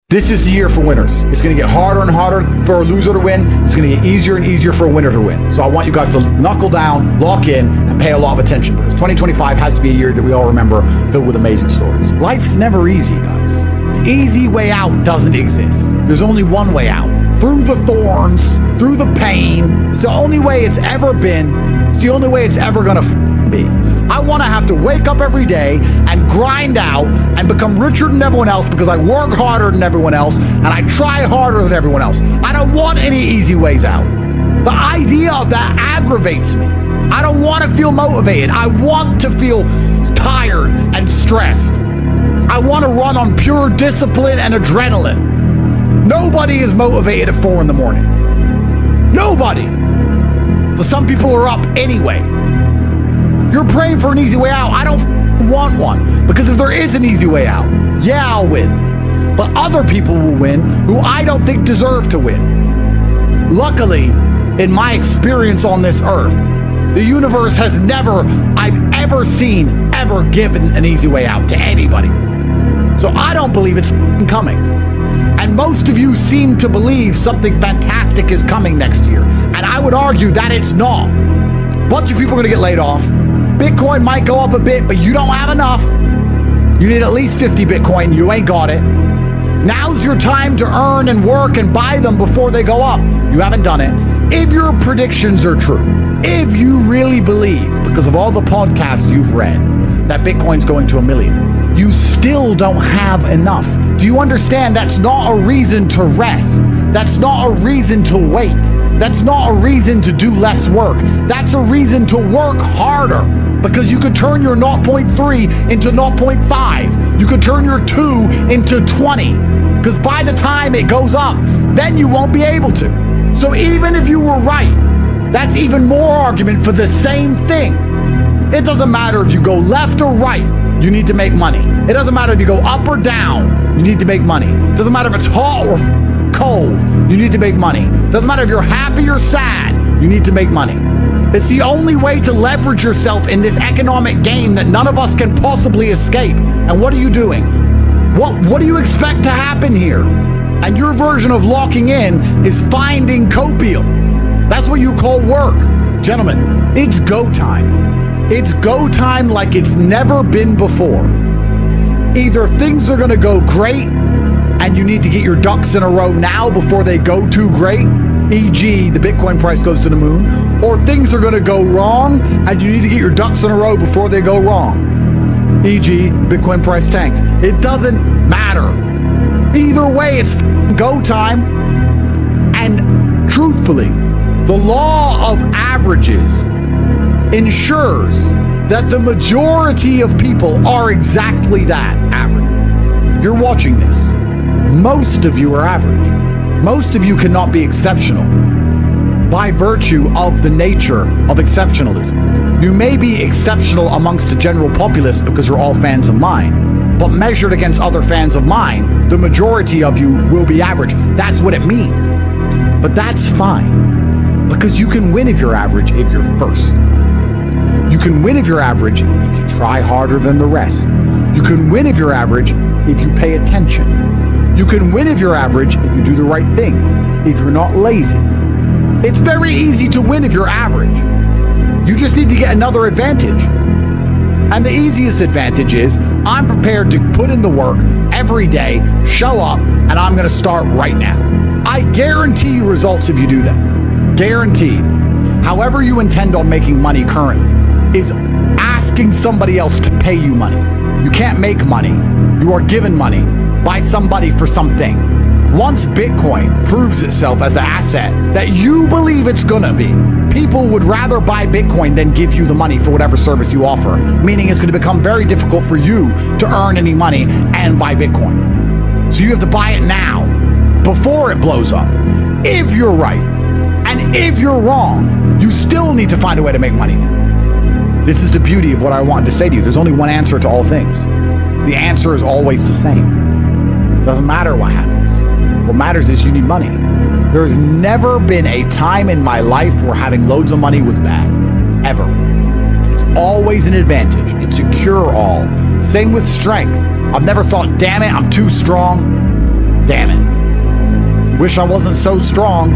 This is the year for winners. It's going to get harder and harder for a loser to win. It's going to get easier and easier for a winner to win. So I want you guys to knuckle down, lock in, and pay a lot of attention, because 2025 has to be a year that we all remember, filled with amazing stories. Life's never easy, guys. The easy way out doesn't exist. There's only one way out. Through the thorns, through the pain. It's the only way it's ever been. It's the only way it's ever going to be. I want to have to wake up every day and grind out and become richer than everyone else because I work harder than everyone else and I try harder than everyone else. I don't want any easy ways out. The idea of that aggravates me. I don't want to feel motivated. I want to feel tired and stressed. I want to run on pure discipline and adrenaline. Nobody is motivated at 4 a.m. Nobody. But some people are up anyway. You're praying for an easy way out. I don't want one, because if there is an easy way out, yeah, I'll win. But other people will win who I don't think deserve to win. Luckily, in my experience on this earth, the universe has never, I've ever seen, ever given an easy way out to anybody. So I don't believe it's coming. And most of you seem to believe something fantastic is coming next year. And I would argue that it's not. A bunch of people are going to get laid off. Bitcoin might go up a bit, but you don't have enough. You need at least 50 Bitcoin. You ain't got it. Now's your time to earn and work and buy them before they go up. You haven't done it. If your predictions are true, if you really believe, because of all the podcasts you've read, that Bitcoin's going to 1 million, you still don't have enough. Do you understand? That's not a reason to rest. That's not a reason to wait. That's not a reason to do less work. That's a reason to work harder, because you could turn your 0.3 into 0.5. You could turn your 2 into 20, because by the time it goes up, then you won't be able to. So even if you were right, that's even more argument for the same thing. It doesn't matter if you go left or right, you need to make money. It doesn't matter if you go up or down, you need to make money. It doesn't matter if it's hot or cold, you need to make money. It doesn't matter if you're happy or sad, you need to make money. It's the only way to leverage yourself in this economic game that none of us can possibly escape. And what are you doing? What do you expect to happen here? And your version of locking in is finding copium. That's what you call work. Gentlemen, it's go time. It's go time like it's never been before. Either things are going to go great and you need to get your ducks in a row now before they go too great, e.g. the Bitcoin price goes to the moon, or things are going to go wrong and you need to get your ducks in a row before they go wrong, e.g. Bitcoin price tanks. It doesn't matter. Either way, it's go time. And truthfully, the law of averages ensures that the majority of people are exactly that, average. If you're watching this, most of you are average. Most of you cannot be exceptional by virtue of the nature of exceptionalism. You may be exceptional amongst the general populace because you're all fans of mine, but measured against other fans of mine, the majority of you will be average. That's what it means. But that's fine, because you can win if you're average if you're first. You can win if you're average if you try harder than the rest. You can win if you're average if you pay attention. You can win if you're average if you do the right things, if you're not lazy. It's very easy to win if you're average. You just need to get another advantage. And the easiest advantage is I'm prepared to put in the work every day, show up, and I'm going to start right now. I guarantee you results if you do that. Guaranteed. However you intend on making money currently is asking somebody else to pay you money. You can't make money. You are given money by somebody for something. Once Bitcoin proves itself as an asset that you believe it's gonna be, people would rather buy Bitcoin than give you the money for whatever service you offer, meaning it's gonna become very difficult for you to earn any money and buy Bitcoin. So you have to buy it now, before it blows up. If you're right, and if you're wrong, you still need to find a way to make money now. This is the beauty of what I wanted to say to you. There's only one answer to all things. The answer is always the same. Doesn't matter what happens. What matters is you need money. There has never been a time in my life where having loads of money was bad. Ever. It's always an advantage. It's a cure-all. Same with strength. I've never thought, damn it, I'm too strong. Damn wish I wasn't so strong.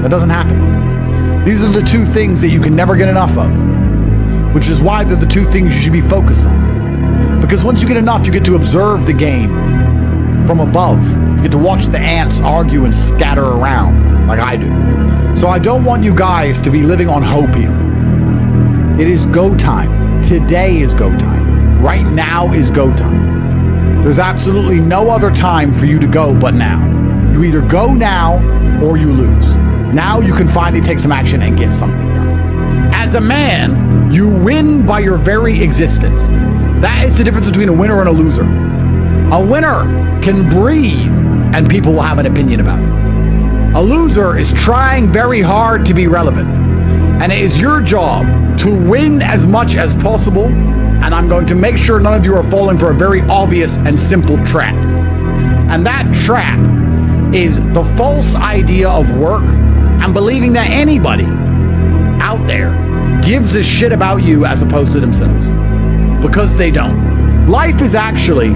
That doesn't happen. These are the two things that you can never get enough of, which is why they're the two things you should be focused on. Because once you get enough, you get to observe the game from above. You get to watch the ants argue and scatter around like I do. So I don't want you guys to be living on hopium. It is go time. Today is go time. Right now is go time. There's absolutely no other time for you to go but now. You either go now or you lose. Now you can finally take some action and get something done. As a man, you win by your very existence. That is the difference between a winner and a loser. A winner can breathe and people will have an opinion about it. A loser is trying very hard to be relevant. And it is your job to win as much as possible. And I'm going to make sure none of you are falling for a very obvious and simple trap. And that trap is the false idea of work and believing that anybody out there gives a shit about you as opposed to themselves. Because they don't. Life is actually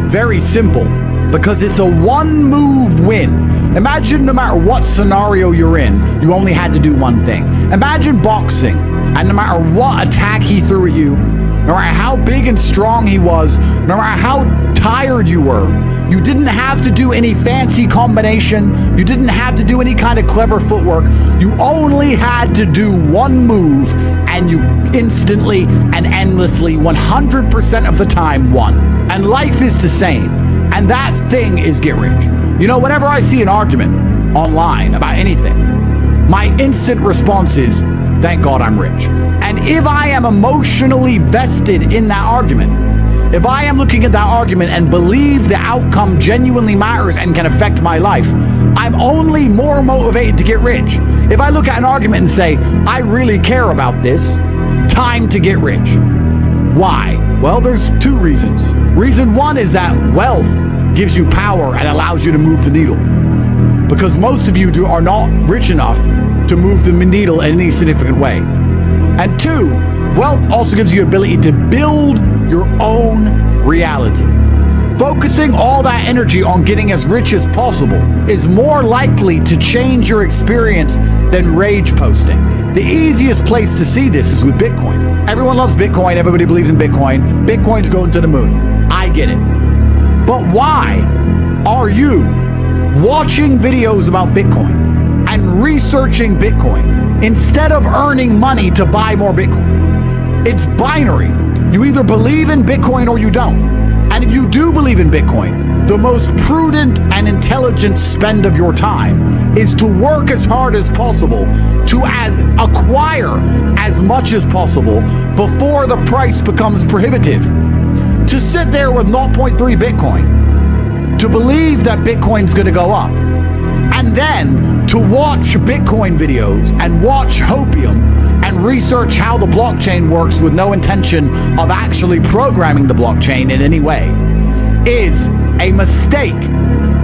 very simple because it's a one-move win. Imagine no matter what scenario you're in, you only had to do one thing. Imagine boxing, and no matter what attack he threw at you, no matter how big and strong he was, no matter how tired you were, you didn't have to do any fancy combination. You didn't have to do any kind of clever footwork. You only had to do one move, and you instantly and endlessly, 100% of the time, won. And life is the same. And that thing is get rich. You know, whenever I see an argument online about anything, my instant response is, thank God I'm rich. And if I am emotionally vested in that argument, if I am looking at that argument and believe the outcome genuinely matters and can affect my life, I'm only more motivated to get rich. If I look at an argument and say, I really care about this, time to get rich. Why? Well, there's two reasons. Reason one is that wealth gives you power and allows you to move the needle. Because most of you are not rich enough to move the needle in any significant way. And two, wealth also gives you the ability to build your own reality. Focusing all that energy on getting as rich as possible is more likely to change your experience than rage posting. The easiest place to see this is with Bitcoin. Everyone loves Bitcoin. Everybody believes in Bitcoin. Bitcoin's going to the moon. I get it. But why are you watching videos about Bitcoin and researching Bitcoin instead of earning money to buy more Bitcoin? It's binary. You either believe in Bitcoin or you don't. And if you do believe in Bitcoin, the most prudent and intelligent spend of your time is to work as hard as possible to acquire as much as possible before the price becomes prohibitive. To sit there with 0.3 Bitcoin, to believe that Bitcoin's going to go up, and then to watch Bitcoin videos and watch hopium and research how the blockchain works with no intention of actually programming the blockchain in any way is a mistake.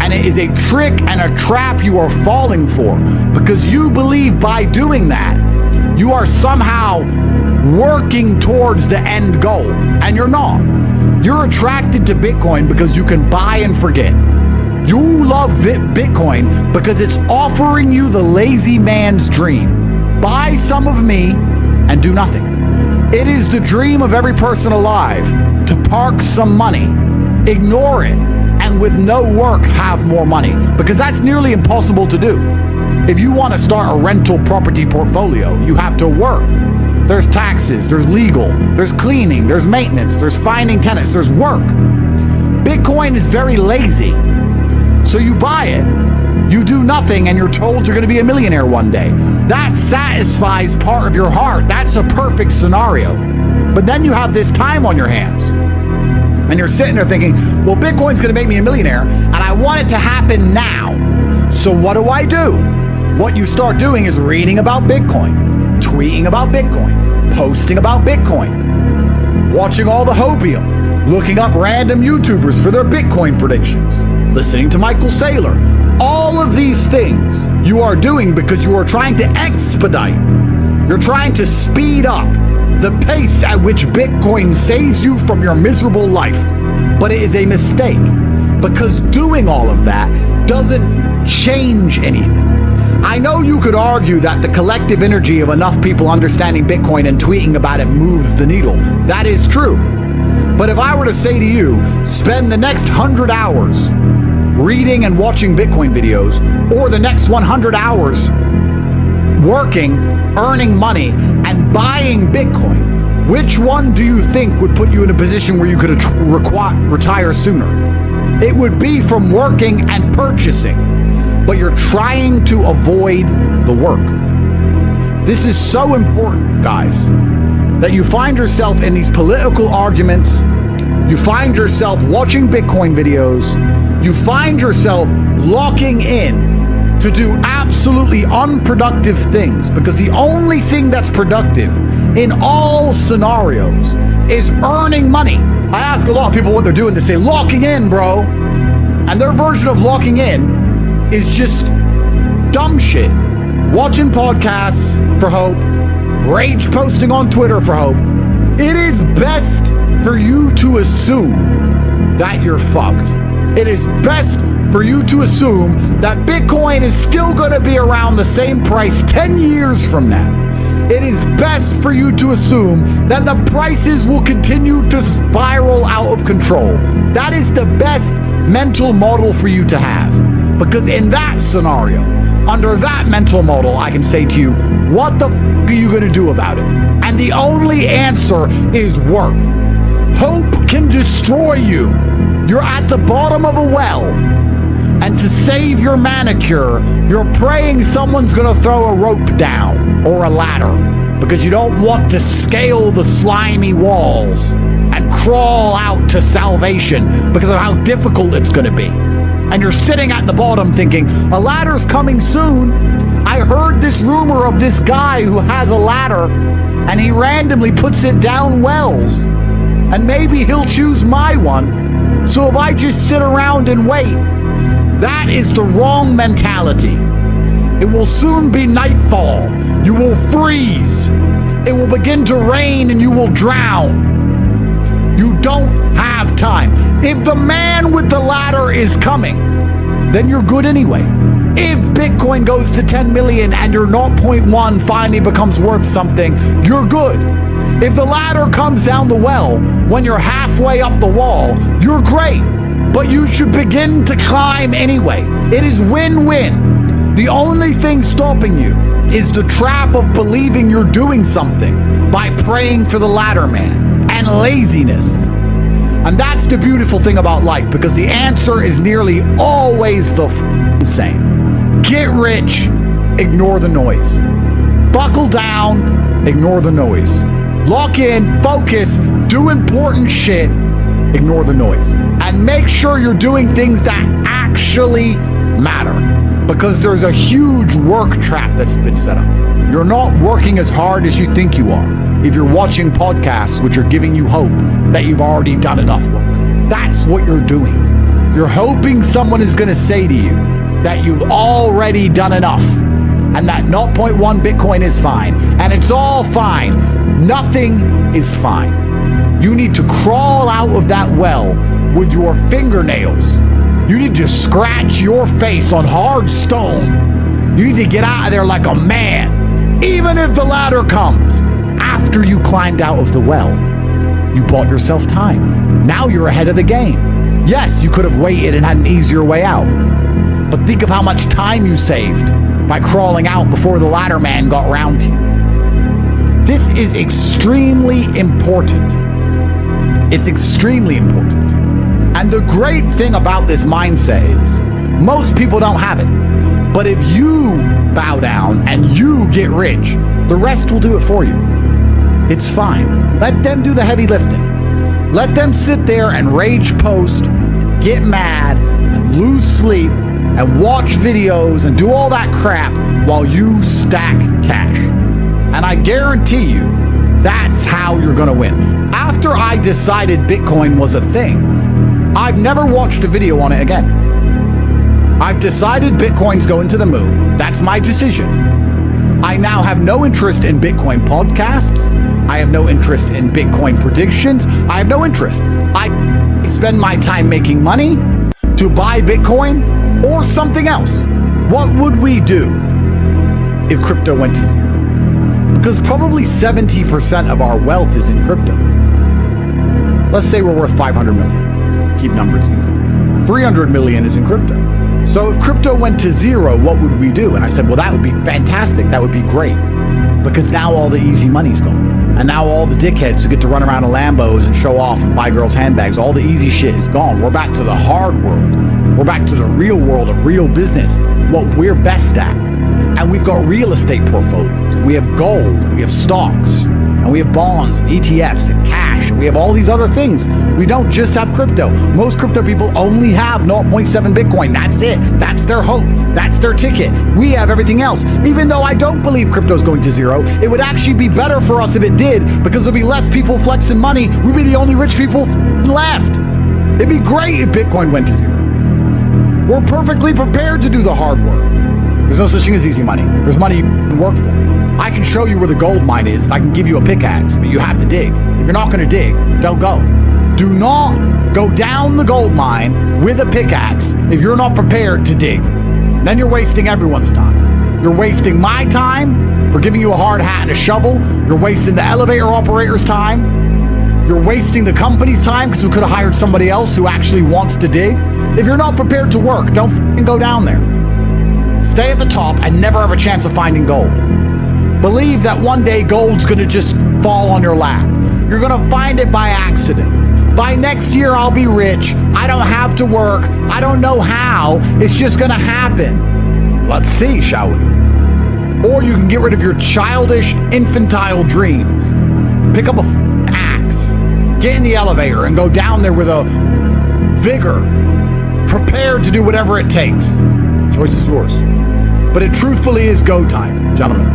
And it is a trick and a trap you are falling for, because you believe by doing that, you are somehow working towards the end goal. And you're not. You're attracted to Bitcoin because you can buy and forget. You love Bitcoin because it's offering you the lazy man's dream. Buy some of me and do nothing. It is the dream of every person alive to park some money, ignore it, and with no work have more money, because that's nearly impossible to do. If you want to start a rental property portfolio, you have to work. There's taxes, there's legal, there's cleaning, there's maintenance, there's finding tenants, there's work. Bitcoin is very lazy. So you buy it, you do nothing, and you're told you're going to be a millionaire one day. That satisfies part of your heart. That's a perfect scenario. But then you have this time on your hands, and you're sitting there thinking, well, Bitcoin's going to make me a millionaire, and I want it to happen now. So what do I do? What you start doing is reading about Bitcoin, tweeting about Bitcoin, posting about Bitcoin, watching all the hopium, looking up random YouTubers for their Bitcoin predictions, listening to Michael Saylor. All of these things you are doing because you are trying to expedite. You're trying to speed up the pace at which Bitcoin saves you from your miserable life. But it is a mistake, because doing all of that doesn't change anything. I know you could argue that the collective energy of enough people understanding Bitcoin and tweeting about it moves the needle. That is true. But if I were to say to you, spend the next 100 hours reading and watching Bitcoin videos, or the next 100 hours working, earning money, and buying Bitcoin, which one do you think would put you in a position where you could retire sooner? It would be from working and purchasing, but you're trying to avoid the work. This is so important, guys, that you find yourself in these political arguments, you find yourself watching Bitcoin videos, you find yourself locking in to do absolutely unproductive things, because the only thing that's productive in all scenarios is earning money. I ask a lot of people what they're doing. They say, locking in, bro. And their version of locking in is just dumb shit. Watching podcasts for hope, rage posting on Twitter for hope. It is best for you to assume that you're fucked. It is best for you to assume that Bitcoin is still going to be around the same price 10 years from now. It is best for you to assume that the prices will continue to spiral out of control. That is the best mental model for you to have. Because in that scenario, under that mental model, I can say to you, what the f*** are you going to do about it? And the only answer is work. Hope can destroy you. You're at the bottom of a well, and to save your manicure, you're praying someone's gonna throw a rope down or a ladder, because you don't want to scale the slimy walls and crawl out to salvation because of how difficult it's gonna be. And you're sitting at the bottom thinking, a ladder's coming soon. I heard this rumor of this guy who has a ladder and he randomly puts it down wells, and maybe he'll choose my one. So if I just sit around and wait, that is the wrong mentality. It will soon be nightfall. You will freeze. It will begin to rain and you will drown. You don't have time. If the man with the ladder is coming, then you're good anyway. If Bitcoin goes to 10 million and your 0.1 finally becomes worth something, you're good. If the ladder comes down the well when you're halfway up the wall, you're great. But you should begin to climb anyway. It is win-win. The only thing stopping you is the trap of believing you're doing something by praying for the ladder man and laziness. And that's the beautiful thing about life, because the answer is nearly always the same. Get rich, ignore the noise. Buckle down, ignore the noise. Lock in, focus, do important shit, ignore the noise. And make sure you're doing things that actually matter, because there's a huge work trap that's been set up. You're not working as hard as you think you are if you're watching podcasts which are giving you hope that you've already done enough work. That's what you're doing. You're hoping someone is going to say to you that you've already done enough, and that 0.1 Bitcoin is fine, and it's all fine. Nothing is fine. You need to crawl out of that well with your fingernails. You need to scratch your face on hard stone. You need to get out of there like a man, even if the ladder comes. After you climbed out of the well, you bought yourself time. Now you're ahead of the game. Yes, you could have waited and had an easier way out, but think of how much time you saved by crawling out before the ladder man got round to you. This is extremely important. It's extremely important. And the great thing about this mindset is most people don't have it. But if you bow down and you get rich, the rest will do it for you. It's fine. Let them do the heavy lifting. Let them sit there and rage post, and get mad, and lose sleep, and watch videos, and do all that crap while you stack cash. And I guarantee you, that's how you're gonna win. After I decided Bitcoin was a thing, I've never watched a video on it again. I've decided Bitcoin's going to the moon. That's my decision. I now have no interest in Bitcoin podcasts. I have no interest in Bitcoin predictions. I have no interest. I spend my time making money to buy Bitcoin Or something else. What would we do if crypto went to zero? Because probably 70% of our wealth is in crypto. Let's say we're worth 500 million. Keep numbers easy. 300 million is in crypto. So if crypto went to zero, what would we do? And I said, well, that would be fantastic. That would be great. Because now all the easy money's gone. And now all the dickheads who get to run around in Lambos and show off and buy girls' handbags, all the easy shit is gone. We're back to the hard world. We're back to the real world of real business, what we're best at. And we've got real estate portfolios, and we have gold, and we have stocks, and we have bonds, and ETFs, and cash, and we have all these other things. We don't just have crypto. Most crypto people only have 0.7 Bitcoin. That's it. That's their hope. That's their ticket. We have everything else. Even though I don't believe crypto's going to zero, it would actually be better for us if it did, because there'll be less people flexing money. We'd be the only rich people left. It'd be great if Bitcoin went to zero. We're perfectly prepared to do the hard work. There's no such thing as easy money. There's money you can work for. I can show you where the gold mine is. I can give you a pickaxe, but you have to dig. If you're not going to dig, don't go. Do not go down the gold mine with a pickaxe if you're not prepared to dig. Then you're wasting everyone's time. You're wasting my time for giving you a hard hat and a shovel. You're wasting the elevator operator's time. You're wasting the company's time because we could have hired somebody else who actually wants to dig. If you're not prepared to work, don't f***ing go down there. Stay at the top and never have a chance of finding gold. Believe that one day gold's gonna just fall on your lap. You're gonna find it by accident. By next year, I'll be rich. I don't have to work. I don't know how. It's just gonna happen. Let's see, shall we? Or you can get rid of your childish, infantile dreams. Pick up a axe. Get in the elevator and go down there with a vigor. Prepared to do whatever it takes. Choice is yours. But it truthfully is go time, gentlemen.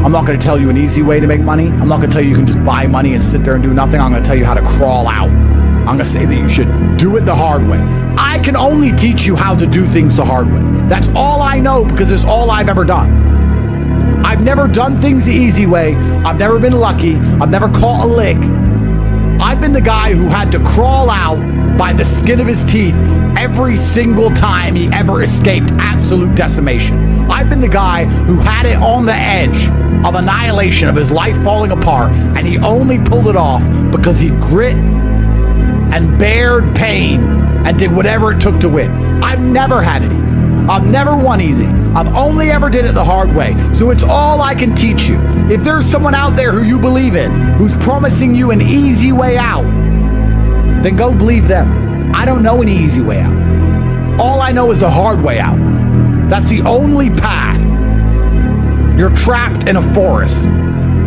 I'm not going to tell you an easy way to make money. I'm not going to tell you you can just buy money and sit there and do nothing. I'm going to tell you how to crawl out. I'm going to say that you should do it the hard way. I can only teach you how to do things the hard way. That's all I know because it's all I've ever done. I've never done things the easy way. I've never been lucky. I've never caught a lick. I've been the guy who had to crawl out by the skin of his teeth every single time he ever escaped absolute decimation. I've been the guy who had it on the edge of annihilation, of his life falling apart, and he only pulled it off because he grit and bared pain and did whatever it took to win. I've never had it easy. I've never won easy. I've only ever did it the hard way. So it's all I can teach you. If there's someone out there who you believe in, who's promising you an easy way out, then go believe them. I don't know any easy way out. All I know is the hard way out. That's the only path. You're trapped in a forest,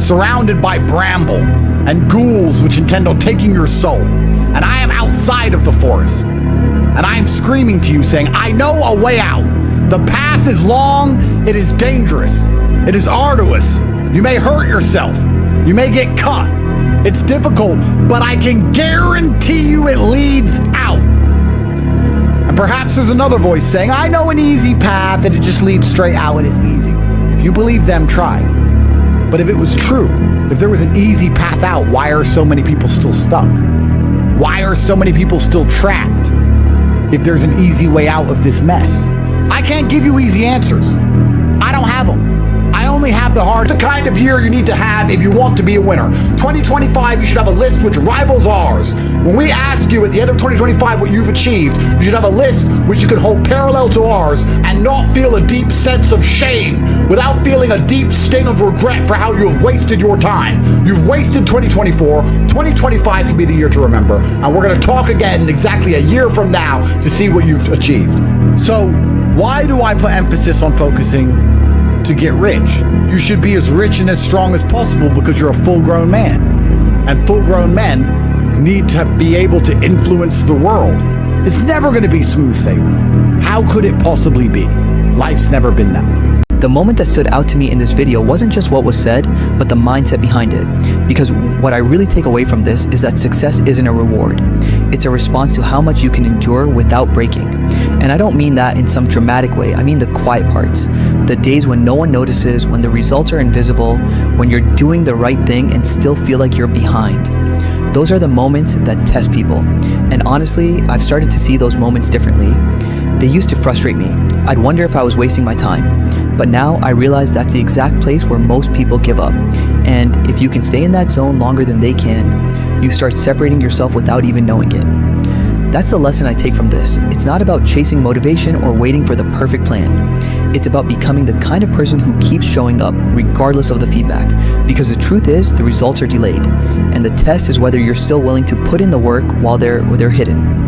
surrounded by bramble and ghouls which intend on taking your soul. And I am outside of the forest. And I am screaming to you saying, I know a way out. The path is long, it is dangerous, it is arduous. You may hurt yourself, you may get cut. It's difficult, but I can guarantee you it leads out. And perhaps there's another voice saying, I know an easy path and it just leads straight out and it's easy. If you believe them, try. But if it was true, if there was an easy path out, why are so many people still stuck? Why are so many people still trapped? If there's an easy way out of this mess. I can't give you easy answers. I don't have them. I only have the hard. It's the kind of year you need to have if you want to be a winner. 2025, you should have a list which rivals ours. When we ask you at the end of 2025 what you've achieved, you should have a list which you could hold parallel to ours and not feel a deep sense of shame without feeling a deep sting of regret for how you have wasted your time. You've wasted 2024. 2025 can be the year to remember. And we're going to talk again exactly a year from now to see what you've achieved. So why do I put emphasis on focusing to get rich? You should be as rich and as strong as possible because you're a full-grown man. And full-grown men need to be able to influence the world. It's never going to be smooth sailing. How could it possibly be? Life's never been that way. The moment that stood out to me in this video wasn't just what was said, but the mindset behind it. Because what I really take away from this is that success isn't a reward. It's a response to how much you can endure without breaking. And I don't mean that in some dramatic way. I mean the quiet parts. The days when no one notices, when the results are invisible, when you're doing the right thing and still feel like you're behind. Those are the moments that test people. And honestly, I've started to see those moments differently. They used to frustrate me. I'd wonder if I was wasting my time. But now I realize that's the exact place where most people give up. And if you can stay in that zone longer than they can, you start separating yourself without even knowing it. That's the lesson I take from this. It's not about chasing motivation or waiting for the perfect plan. It's about becoming the kind of person who keeps showing up regardless of the feedback. Because the truth is, the results are delayed. And the test is whether you're still willing to put in the work while they're hidden.